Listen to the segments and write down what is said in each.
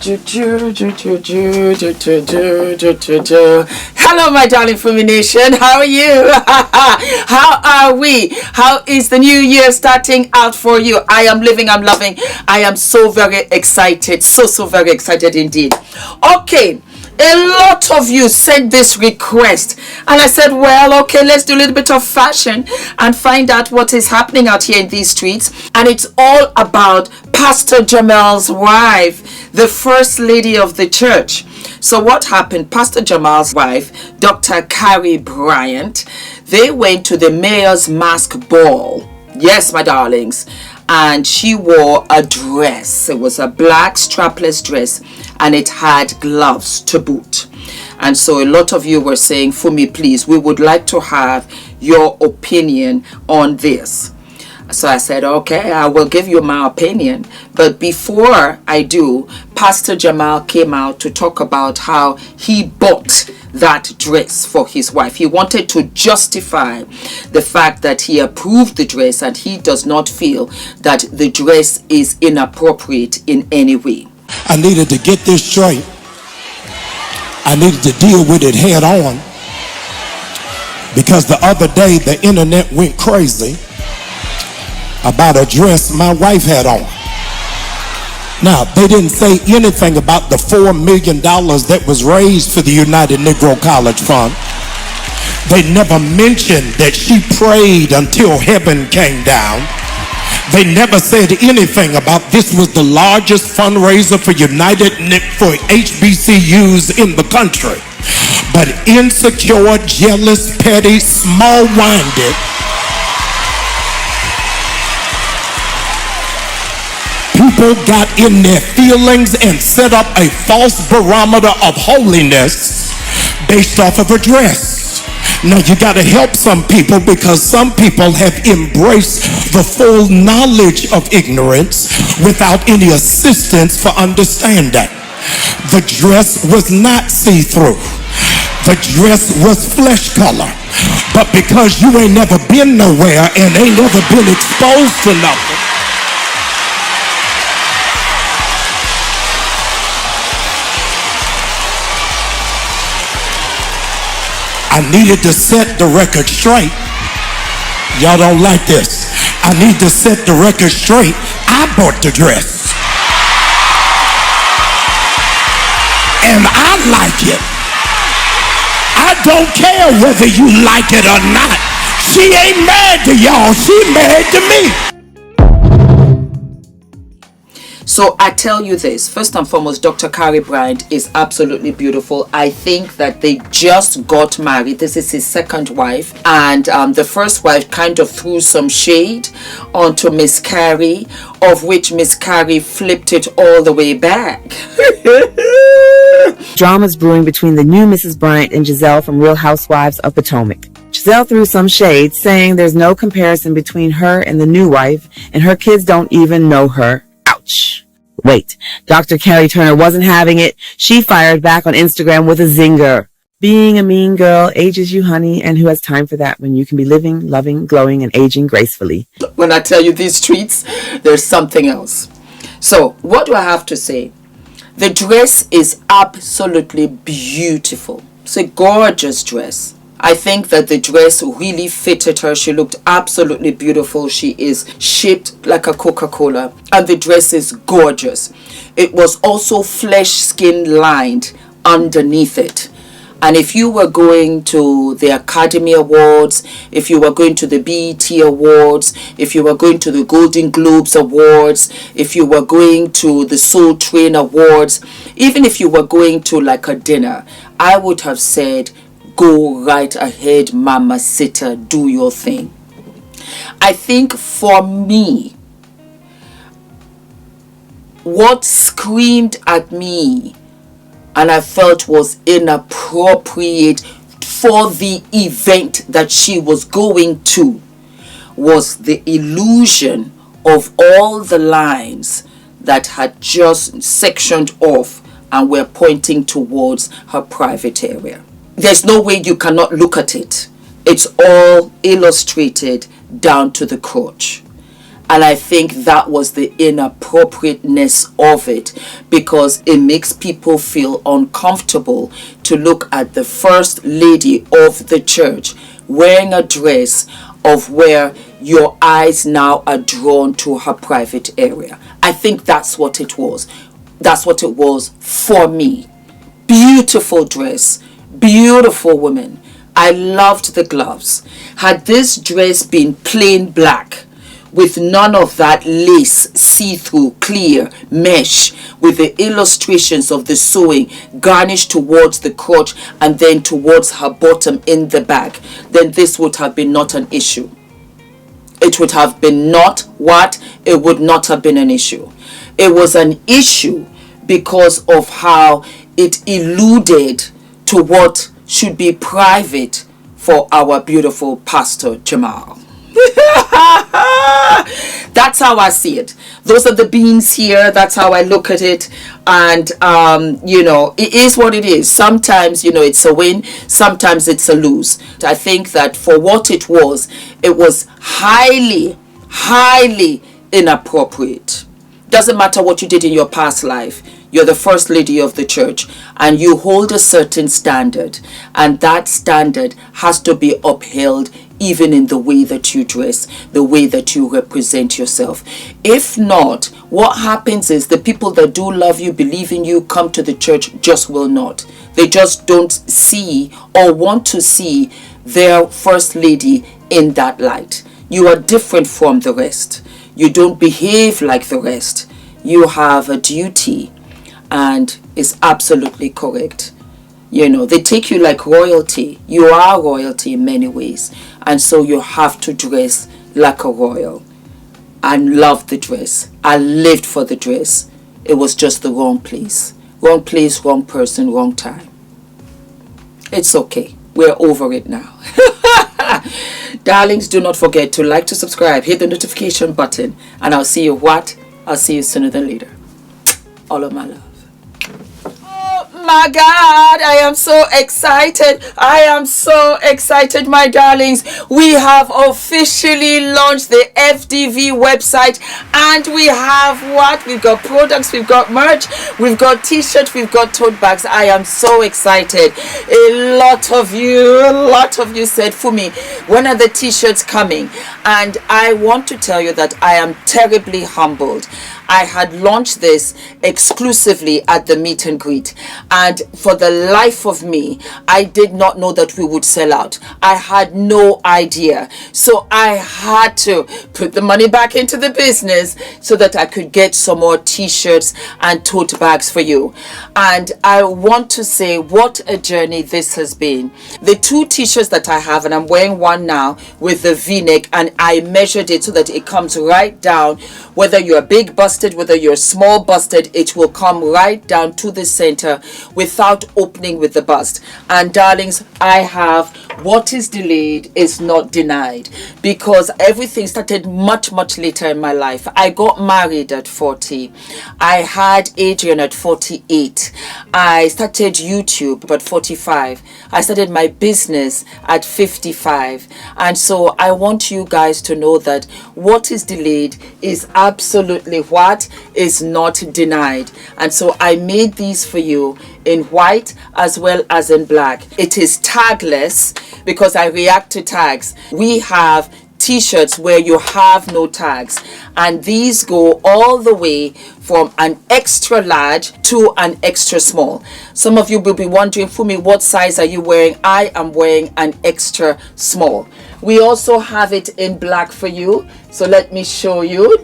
Hello, my darling Fumi Nation. How are you? How are we? How is the new year starting out for you? I am living, I'm loving. I am so very excited. So very excited indeed. Okay. A lot of you sent this request and I said, well, okay, let's do a little bit of fashion and find out what is happening out here in these streets. And it's all about Pastor Jamal's wife, the first lady of the church. So what happened? Pastor Jamal's wife, Dr. Carrie Bryant, they went to the mayor's mask ball. Yes, my darlings. And she wore a dress. It was a black strapless dress and it had gloves to boot. And so a lot of you were saying, Fumi, please, we would like to have your opinion on this. So I said, okay, I will give you my opinion. But before I do, Pastor Jamal came out to talk about how he bought that dress for his wife. He wanted to justify the fact that he approved the dress and he does not feel that the dress is inappropriate in any way. I needed to get this straight. I needed to deal with it head on, because the other day the internet went crazy about a dress my wife had on. Now, they didn't say anything about the $4 million that was raised for the United Negro College Fund. They never mentioned that she prayed until heaven came down. They never said anything about this was the largest fundraiser for HBCUs in the country. But insecure, jealous, petty, small-minded people got in their feelings and set up a false barometer of holiness based off of a dress. Now you got to help some people, because some people have embraced the full knowledge of ignorance without any assistance for understanding. The dress was not see-through. The dress was flesh color. But because you ain't never been nowhere and ain't never been exposed to nothing, I needed to set the record straight. Y'all don't like this. I need to set the record straight. I bought the dress. And I like it. I don't care whether you like it or not. She ain't mad to y'all. She mad to me. So I tell you this, first and foremost, Dr. Carrie Bryant is absolutely beautiful. I think that they just got married. This is his second wife. And the first wife kind of threw some shade onto Miss Carrie, of which Miss Carrie flipped it all the way back. Drama's brewing between the new Mrs. Bryant and Giselle from Real Housewives of Potomac. Giselle threw some shade, saying there's no comparison between her and the new wife, and her kids don't even know her. Ouch. Wait, Dr. Carrie Turner wasn't having it. She fired back on Instagram with a zinger. Being a mean girl ages you, honey, and who has time for that when you can be living, loving, glowing, and aging gracefully? When I tell you these tweets, there's something else. So, what do I have to say? The dress is absolutely beautiful. It's a gorgeous dress. I think that the dress really fitted her. She looked absolutely beautiful. She is shaped like a Coca-Cola. And the dress is gorgeous. It was also flesh skin lined underneath it. And if you were going to the Academy Awards, if you were going to the BET Awards, if you were going to the Golden Globes Awards, if you were going to the Soul Train Awards, even if you were going to like a dinner, I would have said, go right ahead, mamacita, do your thing. I think for me, what screamed at me and I felt was inappropriate for the event that she was going to was the illusion of all the lines that had just sectioned off and were pointing towards her private area. There's no way you cannot look at it. It's all illustrated down to the crotch. And I think that was the inappropriateness of it, because it makes people feel uncomfortable to look at the first lady of the church wearing a dress of where your eyes now are drawn to her private area. I think that's what it was. That's what it was for me. Beautiful dress, beautiful woman. I loved the gloves. Had this dress been plain black, with none of that lace, see-through, clear, mesh, with the illustrations of the sewing garnished towards the crotch and then towards her bottom in the back, then this would have been not an issue. It would have been not what? It would not have been an issue. It was an issue because of how it alluded to what should be private for our beautiful Pastor Jamal. That's how I see it. Those are the beans here. That's how I look at it. And it is what it is. Sometimes it's a win, sometimes it's a lose. I think that for what it was highly inappropriate. Doesn't matter what you did in your past life. You're the first lady of the church and you hold a certain standard, and that standard has to be upheld even in the way that you dress, the way that you represent yourself. If not, what happens is the people that do love you, believe in you, come to the church just will not. They just don't see or want to see their first lady in that light. You are different from the rest. You don't behave like the rest. You have a duty, and it's absolutely correct. They take you like royalty. You are royalty in many ways. And so you have to dress like a royal. I love the dress. I lived for the dress. It was just the wrong place. Wrong place, wrong person, wrong time. It's okay. We're over it now. Darlings, do not forget to like, to subscribe, hit the notification button. And I'll see you I'll see you sooner than later. All of my love. My God, I am so excited. I am so excited, my darlings. We have officially launched the FDV website, and we have what? We've got products, we've got merch, we've got t-shirts, we've got tote bags. I am so excited. A lot of you said, Fumi, when are the t-shirts coming? And I want to tell you that I am terribly humbled. I had launched this exclusively at the meet and greet, and for the life of me, I did not know that we would sell out. I had no idea. So I had to put the money back into the business so that I could get some more t-shirts and tote bags for you. And I want to say what a journey this has been. The two t-shirts that I have, and I'm wearing one now with the v-neck, and I measured it so that it comes right down. Whether you're big busted, whether you're small busted, it will come right down to the center without opening with the bust. And darlings, I have what is delayed is not denied, because everything started much later in my life. I got married at 40. I had Adrian at 48. I started YouTube at 45. I started my business at 55. And so I want you guys to know that what is delayed is absolutely what is not denied. And so I made these for you in white as well as in black. It is tagless because I react to tags. We have t-shirts where you have no tags, and these go all the way from an extra large to an extra small. Some of you will be wondering, Fumi, what size are you wearing? I am wearing an extra small. We also have it in black for you, so let me show you.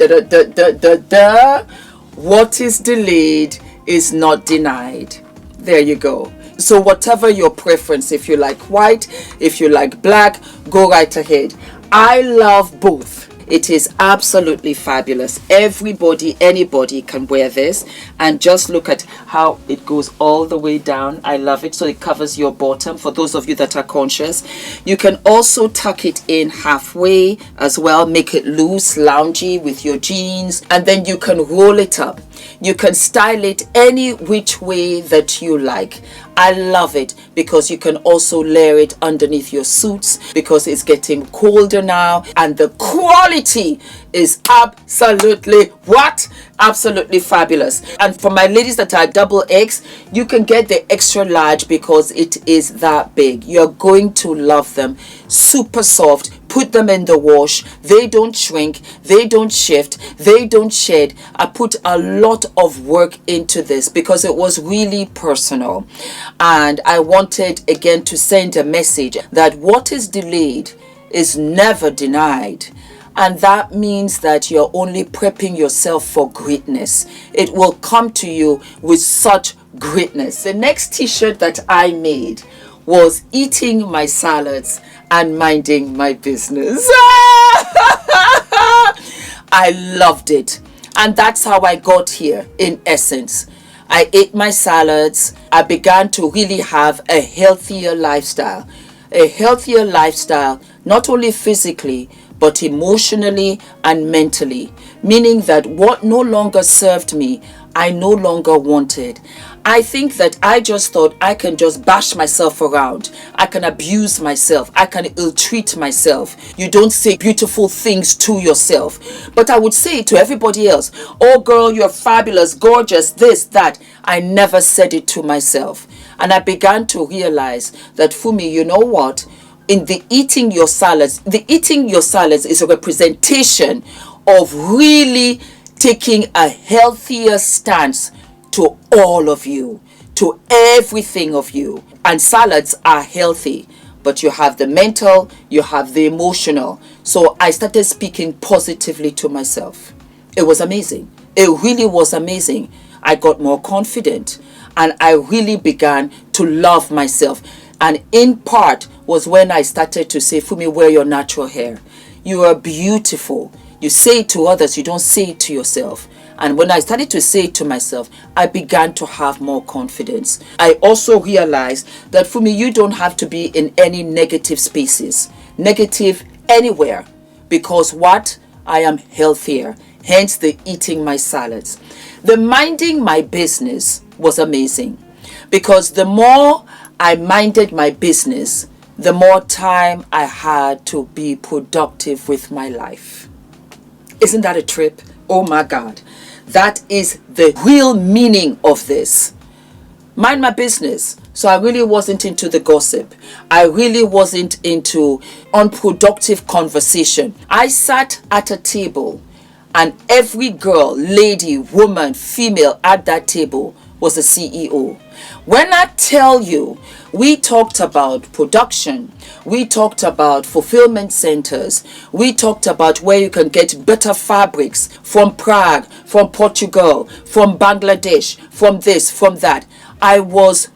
What is delayed is not denied. There you go. So whatever your preference, if you like white, if you like black, go right ahead. I love both. It is absolutely fabulous. Everybody, anybody can wear this, and just look at how it goes all the way down. I love it. So it covers your bottom for those of you that are conscious. You can also tuck it in halfway as well, make it loose, loungy with your jeans, and then you can roll it up. You can style it any which way that you like. I love it because you can also layer it underneath your suits because it's getting colder now, and the quality is absolutely what? Absolutely fabulous. And for my ladies that are double X, you can get the extra large because it is that big. You're going to love them. Super soft. Put them in the wash. They don't shrink. They don't shift. They don't shed. I put a lot of work into this because it was really personal. And I wanted again to send a message that what is delayed is never denied. And that means that you're only prepping yourself for greatness. It will come to you with such greatness. The next t-shirt that I made was eating my salads and minding my business. I loved it. And that's how I got here in essence. I ate my salads. I began to really have a healthier lifestyle. A healthier lifestyle, not only physically, but emotionally and mentally. Meaning that what no longer served me, I no longer wanted. I think that I just thought I can just bash myself around. I can abuse myself. I can ill-treat myself. You don't say beautiful things to yourself. But I would say to everybody else, oh girl, you're fabulous, gorgeous, this, that. I never said it to myself. And I began to realize that, Fumi, you know what? In the eating your salads is a representation of really taking a healthier stance to all of you, to everything of you. And salads are healthy, but you have the mental, you have the emotional. So I started speaking positively to myself. It was amazing. It really was amazing. I got more confident and I really began to love myself. And in part was when I started to say, Fumi, wear your natural hair. You are beautiful. You say it to others, you don't say it to yourself. And when I started to say it to myself, I began to have more confidence. I also realized that, Fumi, you don't have to be in any negative spaces. Negative anywhere. Because what? I am healthier. Hence the eating my salads. The minding my business was amazing. Because the more I minded my business, the more time I had to be productive with my life. Isn't that a trip? Oh my God. That is the real meaning of this. Mind my business. So I really wasn't into the gossip. I really wasn't into unproductive conversation. I sat at a table and every girl, lady, woman, female at that table was a CEO. When I tell you, we talked about production, we talked about fulfillment centers, we talked about where you can get better fabrics from Prague, from Portugal, from Bangladesh, from this, from that. I was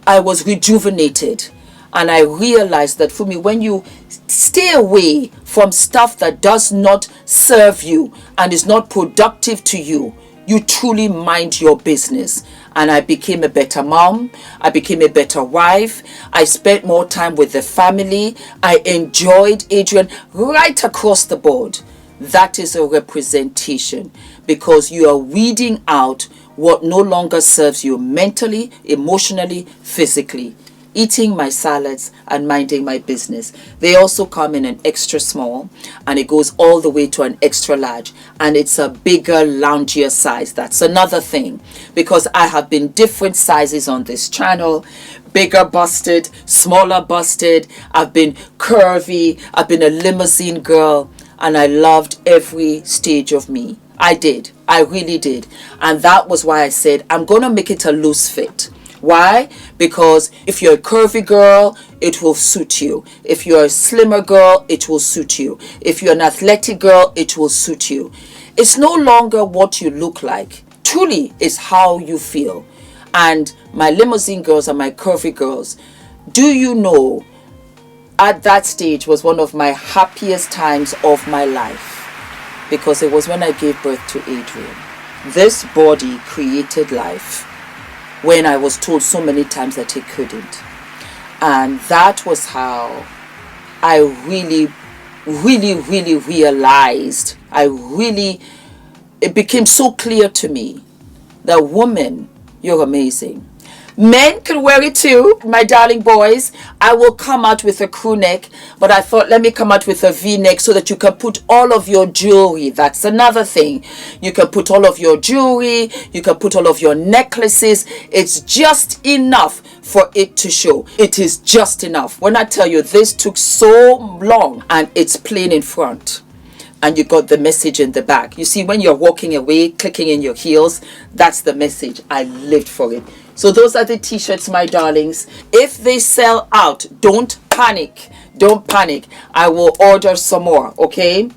rejuvenated. And I realized that, Fumi, when you stay away from stuff that does not serve you and is not productive to you, you truly mind your business. And I became a better mom. I became a better wife. I spent more time with the family. I enjoyed Adrian right across the board. That is a representation because you are weeding out what no longer serves you mentally, emotionally, physically. Eating my salads and minding my business. They also come in an extra small and it goes all the way to an extra large and it's a bigger, loungier size. That's another thing because I have been different sizes on this channel. Bigger busted, smaller busted. I've been curvy. I've been a limousine girl and I loved every stage of me. I did. I really did. And that was why I said I'm going to make it a loose fit. Why? Because if you're a curvy girl, it will suit you. If you're a slimmer girl, it will suit you. If you're an athletic girl, it will suit you. It's no longer what you look like. Truly, it's how you feel. And my limousine girls and my curvy girls, do you know, at that stage was one of my happiest times of my life. Because it was when I gave birth to Adrian. This body created life. When I was told so many times that he couldn't. And that was how I really realized, it became so clear to me that woman, you're amazing. Men can wear it too, my darling boys. I will come out with a crew neck, but I thought let me come out with a V-neck so that you can put all of your jewelry. That's another thing. You can put all of your jewelry, you can put all of your necklaces. It's just enough for it to show. It is just enough. When I tell you this took so long, and it's plain in front, and you got the message in the back. You see, when you're walking away, clicking in your heels, that's the message. I lived for it. So those are the t-shirts, my darlings. If they sell out, don't panic. Don't panic. I will order some more, okay?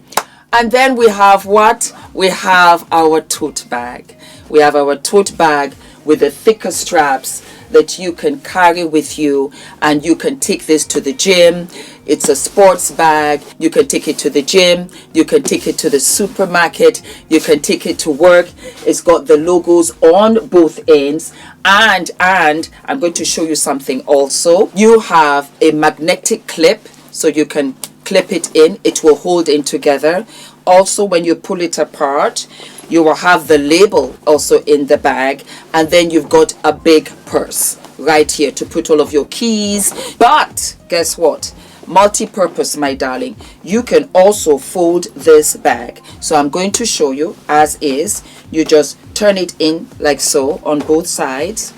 And then we have what? We have our tote bag. We have our tote bag with the thicker straps that you can carry with you, and you can take this to the gym. It's a sports bag. You can take it to the gym. You can take it to the supermarket. You can take it to work. It's got the logos on both ends. And I'm going to show you something also. You have a magnetic clip, so you can clip it in. It will hold in together. Also, when you pull it apart, you will have the label also in the bag, and then you've got a big purse right here to put all of your keys. But guess what? Multi-purpose, my darling. You can also fold this bag. So I'm going to show you as is. You just turn it in like so on both sides.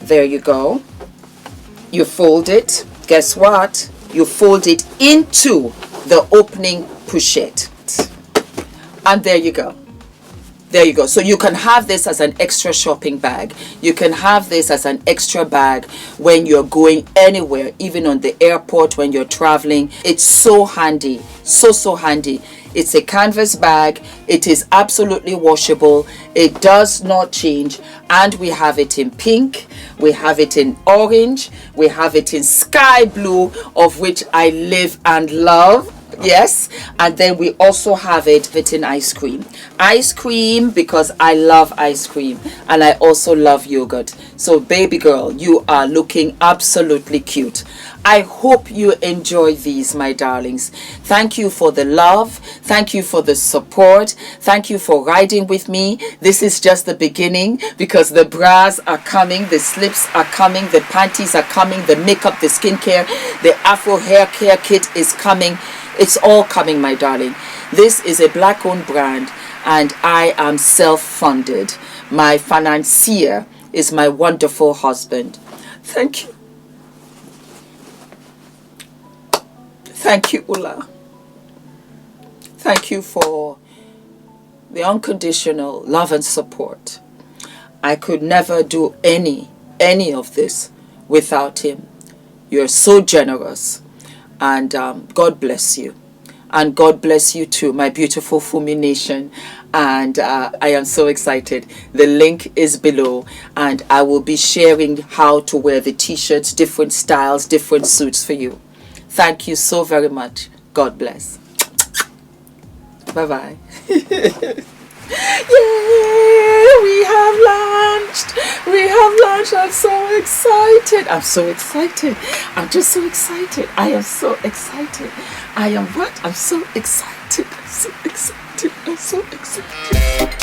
There you go. You fold it. Guess what? You fold it into the opening pochette. And there you go. There you go. So you can have this as an extra shopping bag. You can have this as an extra bag when you're going anywhere, even on the airport when you're traveling. It's so handy. So handy. It's a canvas bag. It is absolutely washable. It does not change. And we have it in pink. We have it in orange. We have it in sky blue, of which I live and love. Yes, and then we also have it in ice cream, because I love ice cream, and I also love yogurt. So baby girl, you are looking absolutely cute. I hope you enjoy these, my darlings. Thank you for the love. Thank you for the support. Thank you for riding with me. This is just the beginning, because the bras are coming, the slips are coming, the panties are coming, the makeup, the skincare, the Afro hair care kit is coming. It's all coming, my darling. This is a black-owned brand, and I am self-funded. My financier is my wonderful husband. Thank you. Thank you, Ula. Thank you for the unconditional love and support. I could never do any of this without him. You're so generous. And God bless you. And God bless you too, my beautiful Fumi Nation. And I am so excited. The link is below. And I will be sharing how to wear the t-shirts, different styles, different suits for you. Thank you so very much. God bless. Bye-bye. Yay! We have launched. We have launched. I'm so excited. I'm so excited. I'm just so excited. I am so excited. I am what? I'm so excited. I'm so excited. I'm so excited.